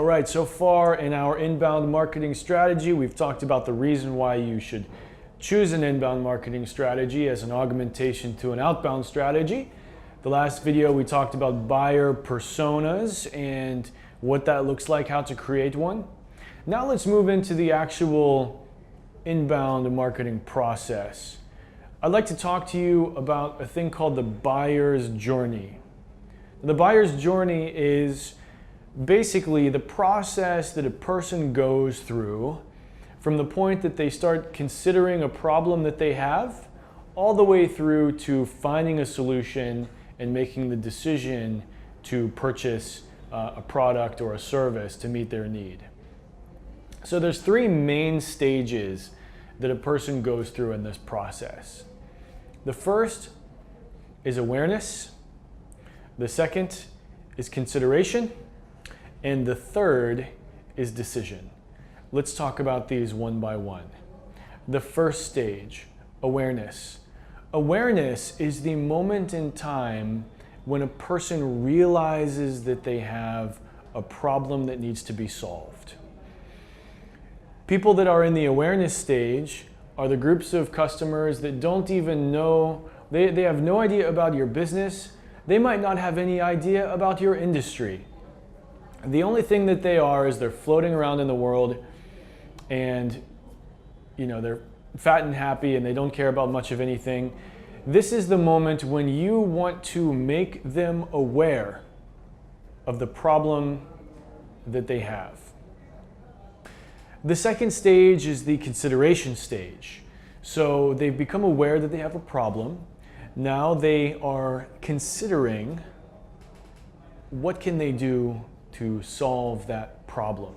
All right, so far in our inbound marketing strategy, we've talked about the reason why you should choose an inbound marketing strategy as an augmentation to an outbound strategy. The last video we talked about buyer personas and what that looks like, how to create one. Now let's move into the actual inbound marketing process. I'd like to talk to you about a thing called the buyer's journey. The buyer's journey is basically the process that a person goes through from the point that they start considering a problem that they have all the way through to finding a solution and making the decision to purchase a product or a service to meet their need. So there's three main stages that a person goes through in this process. The first is awareness, the second is consideration, and the third is decision. Let's talk about these one by one. The first stage, awareness. Awareness is the moment in time when a person realizes that they have a problem that needs to be solved. People that are in the awareness stage are the groups of customers that don't even know, they have no idea about your business. They might not have any idea about your industry. The only thing that they are is they're floating around in the world and they're fat and happy and they don't care about much of anything. This is the moment when you want to make them aware of the problem that they have. The second stage is the consideration stage. So they've become aware that they have a problem. Now they are considering what can they do to solve that problem.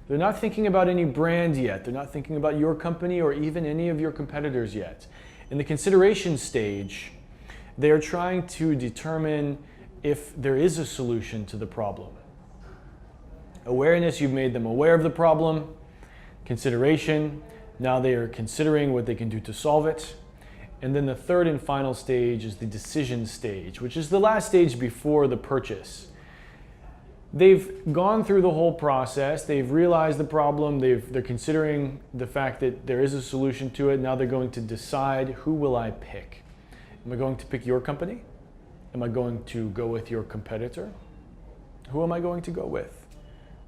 They're not thinking about any brand yet. They're not thinking about your company or even any of your competitors yet. In the consideration stage, they are trying to determine if there is a solution to the problem. Awareness, you've made them aware of the problem. Consideration, now they are considering what they can do to solve it. And then the third and final stage is the decision stage, which is the last stage before the purchase. They've gone through the whole process. They've realized the problem. They're considering the fact that there is a solution to it. Now they're going to decide, who will I pick? Am I going to pick your company? Am I going to go with your competitor? Who am I going to go with?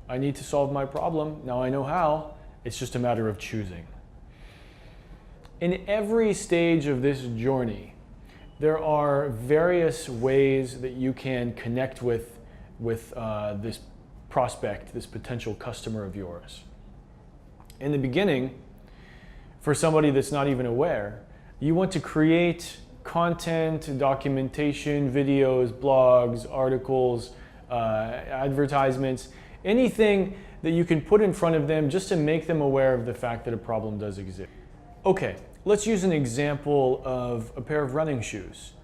I need to solve my problem. Now I know how. It's just a matter of choosing. In every stage of this journey, there are various ways that you can connect with this prospect, this potential customer of yours. In the beginning, for somebody that's not even aware, you want to create content, documentation, videos, blogs, articles, advertisements, anything that you can put in front of them just to make them aware of the fact that a problem does exist. Okay, let's use an example of a pair of running shoes.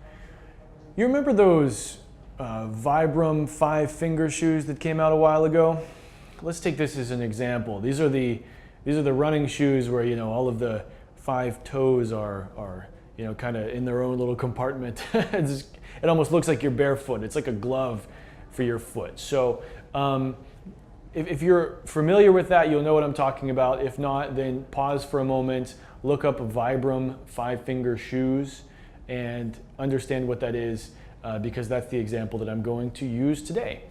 You remember those Vibram Five Finger Shoes that came out a while ago? Let's take this as an example. These are the running shoes where all of the 5 toes are kind of in their own little compartment. It almost looks like you're barefoot. It's like a glove for your foot. So if you're familiar with that, you'll know what I'm talking about. If not, then pause for a moment, look up Vibram Five Finger Shoes and understand what that is. Because that's the example that I'm going to use today.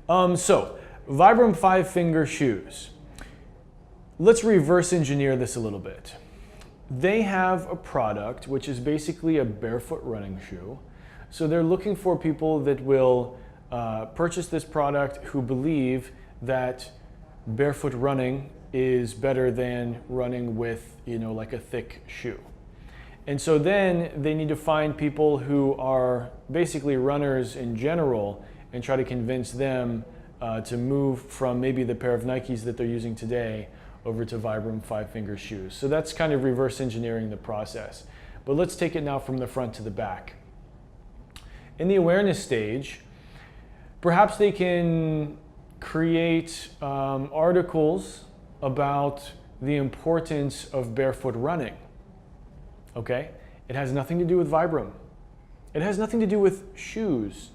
So, Vibram Five Finger Shoes. Let's reverse engineer this a little bit. They have a product which is basically a barefoot running shoe. So they're looking for people that will purchase this product who believe that barefoot running is better than running with, like a thick shoe. And so then they need to find people who are basically runners in general and try to convince them to move from maybe the pair of Nikes that they're using today over to Vibram Five Finger Shoes. So that's kind of reverse engineering the process. But let's take it now from the front to the back. In the awareness stage, perhaps they can create articles about the importance of barefoot running. Okay? It has nothing to do with Vibram. It has nothing to do with shoes.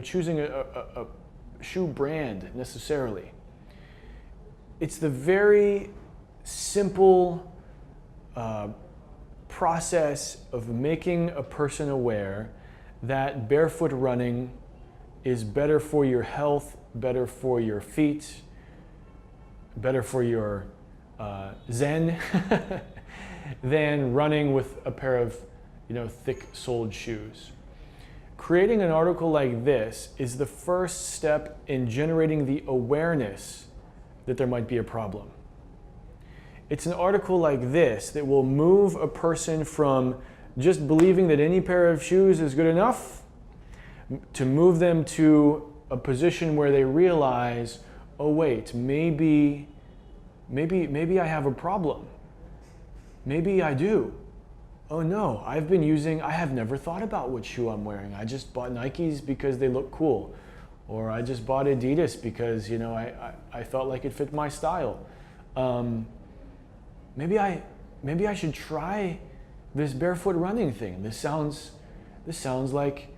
Choosing shoe brand necessarily. It's the very simple process of making a person aware that barefoot running is better for your health, better for your feet, better for your zen than running with a pair of thick-soled shoes. Creating an article like this is the first step in generating the awareness that there might be a problem. It's an article like this that will move a person from just believing that any pair of shoes is good enough to move them to a position where they realize, oh wait, maybe I have a problem. Maybe I do. Oh no, I have never thought about what shoe I'm wearing. I just bought Nikes because they look cool. Or I just bought Adidas because, I felt like it fit my style. Maybe I should try this barefoot running thing. This sounds like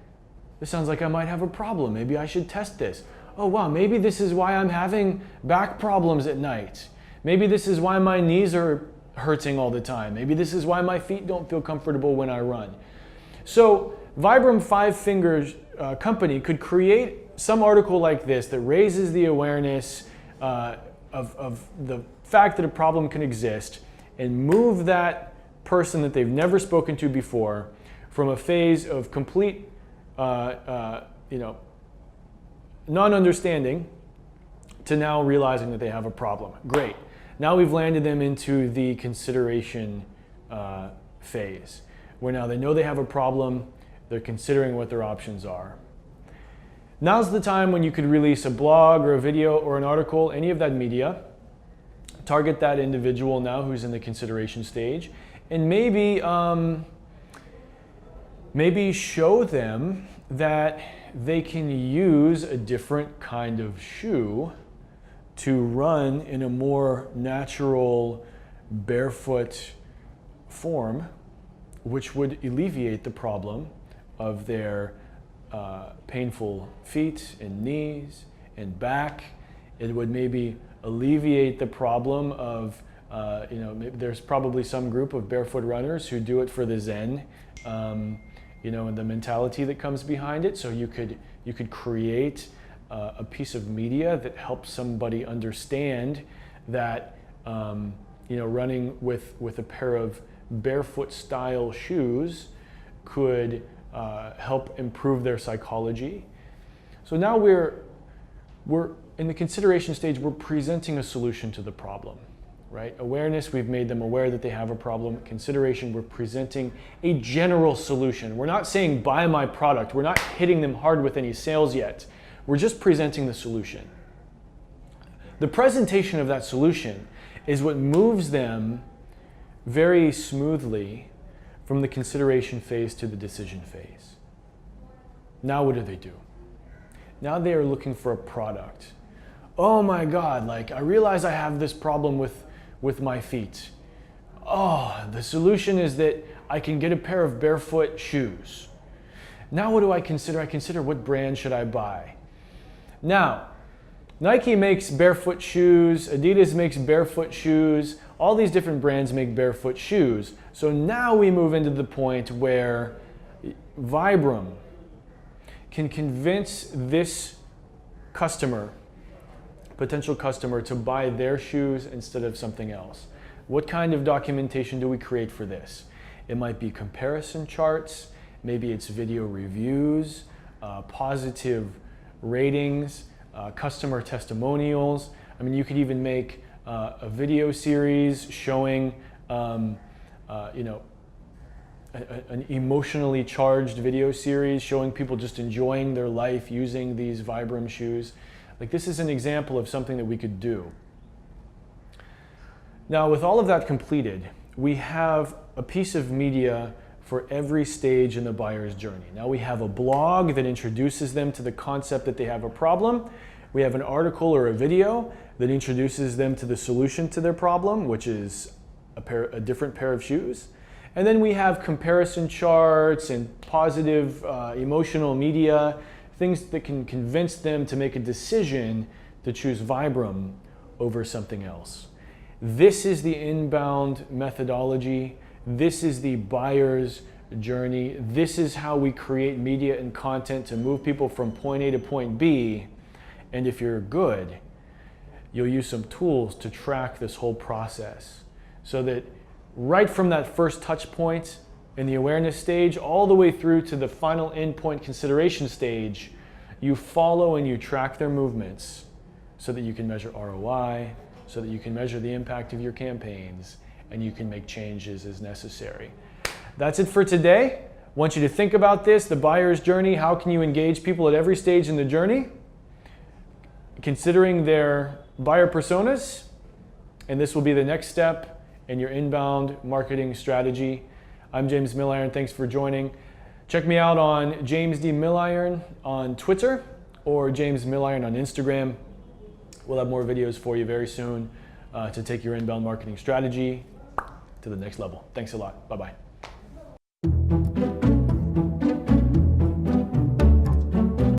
I might have a problem. Maybe I should test this. Oh wow, maybe this is why I'm having back problems at night. Maybe this is why my knees are hurting all the time. Maybe this is why my feet don't feel comfortable when I run. So Vibram Five Finger company could create some article like this that raises the awareness of the fact that a problem can exist and move that person that they've never spoken to before from a phase of complete non-understanding to now realizing that they have a problem. Great. Now we've landed them into the consideration phase, where now they know they have a problem, they're considering what their options are. Now's the time when you could release a blog or a video or an article, any of that media, target that individual now who's in the consideration stage, and maybe show them that they can use a different kind of shoe to run in a more natural barefoot form, which would alleviate the problem of their painful feet and knees and back. It would maybe alleviate the problem of, there's probably some group of barefoot runners who do it for the zen, and the mentality that comes behind it. So you could create a piece of media that helps somebody understand that running with a pair of barefoot style shoes could help improve their psychology. So now we're in the consideration stage, we're presenting a solution to the problem, right? Awareness, we've made them aware that they have a problem. Consideration, we're presenting a general solution. We're not saying buy my product. We're not hitting them hard with any sales yet. We're just presenting the solution. The presentation of that solution is what moves them very smoothly from the consideration phase to the decision phase. Now what do? Now they are looking for a product. Oh my God, I realize I have this problem with my feet. Oh, the solution is that I can get a pair of barefoot shoes. Now what do I consider? I consider what brand should I buy? Now, Nike makes barefoot shoes, Adidas makes barefoot shoes, all these different brands make barefoot shoes. So now we move into the point where Vibram can convince this potential customer, to buy their shoes instead of something else. What kind of documentation do we create for this? It might be comparison charts, maybe it's video reviews, positive ratings, customer testimonials. I mean, you could even make a video series showing, an emotionally charged video series showing people just enjoying their life using these Vibram shoes. This is an example of something that we could do. Now, with all of that completed, we have a piece of media for every stage in the buyer's journey. Now we have a blog that introduces them to the concept that they have a problem. We have an article or a video that introduces them to the solution to their problem, which is a different pair of shoes. And then we have comparison charts and positive emotional media, things that can convince them to make a decision to choose Vibram over something else. This is the inbound methodology. This is the buyer's journey. This is how we create media and content to move people from point A to point B. And if you're good, you'll use some tools to track this whole process so that right from that first touch point in the awareness stage all the way through to the final endpoint consideration stage, you follow and you track their movements so that you can measure ROI, so that you can measure the impact of your campaigns, and you can make changes as necessary. That's it for today. I want you to think about this, the buyer's journey. How can you engage people at every stage in the journey? Considering their buyer personas, and this will be the next step in your inbound marketing strategy. I'm James Milliron. Thanks for joining. Check me out on James D. Milliron on Twitter or James Milliron on Instagram. We'll have more videos for you very soon to take your inbound marketing strategy to the next level. Thanks a lot. Bye-bye.